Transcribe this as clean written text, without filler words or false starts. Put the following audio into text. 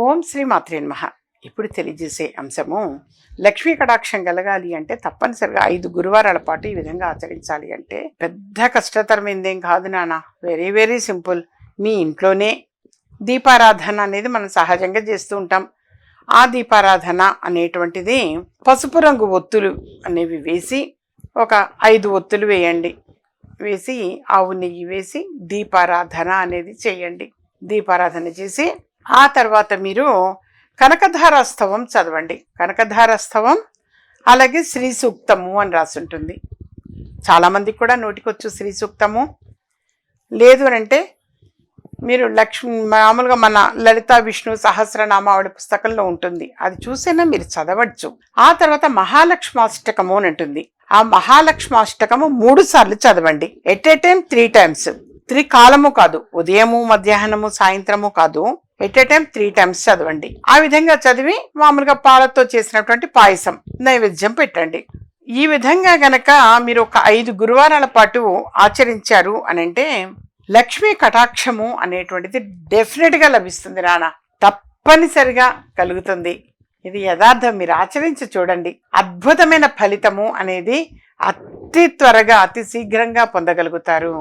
ఓం శ్రీ మాత్రే నమః. ఇప్పుడు తెలియజేసే అంశము, లక్ష్మీ కటాక్షం కలగాలి అంటే తప్పనిసరిగా 5 గురువారాల పాటు ఈ విధంగా ఆచరించాలి. అంటే పెద్ద కష్టతరమైందేం కాదు నాన్న, వెరీ వెరీ సింపుల్. మీ ఇంట్లోనే దీపారాధన అనేది మనం సహజంగా చేస్తూ ఉంటాం. ఆ దీపారాధన అనేటువంటిది పసుపు రంగు ఒత్తులు అనేవి వేసి ఒక 5 ఒత్తులు వేయండి. వేసి ఆవు నెయ్యి వేసి దీపారాధన అనేది చేయండి. దీపారాధన చేసి ఆ తర్వాత మీరు కనకధారాస్తవం చదవండి. కనకధారాస్తవం అలాగే శ్రీ సూక్తము అని రాసి ఉంటుంది. చాలామందికి కూడా నోటికొచ్చు శ్రీ సూక్తము. లేదు అంటే మీరు మామూలుగా మన లలితా విష్ణు సహస్రనామావళి పుస్తకంలో ఉంటుంది, అది చూసైనా మీరు చదవచ్చు. ఆ తర్వాత మహాలక్ష్మాష్టకము అని ఉంటుంది. ఆ మహాలక్ష్మాష్టకము 3 సార్లు చదవండి. At a time 3 times. 3 కాలము కాదు, ఉదయము మధ్యాహ్నము సాయంత్రము కాదు, ఎట్ ఏ టైం 3 టైమ్స్ చదవండి. ఆ విధంగా చదివి మామూలుగా పాలతో చేసినటువంటి పాయసం నైవేద్యం పెట్టండి. ఈ విధంగా గనక మీరు ఒక 5 గురువారాల పాటు ఆచరించారు అనంటే లక్ష్మీ కటాక్షము అనేటువంటిది డెఫినెట్గా లభిస్తుంది నాన్న, తప్పనిసరిగా కలుగుతుంది. ఇది యథార్థం. మీరు ఆచరించి చూడండి, అద్భుతమైన ఫలితము అనేది అతి త్వరగా అతి శీఘ్రంగా పొందగలుగుతారు.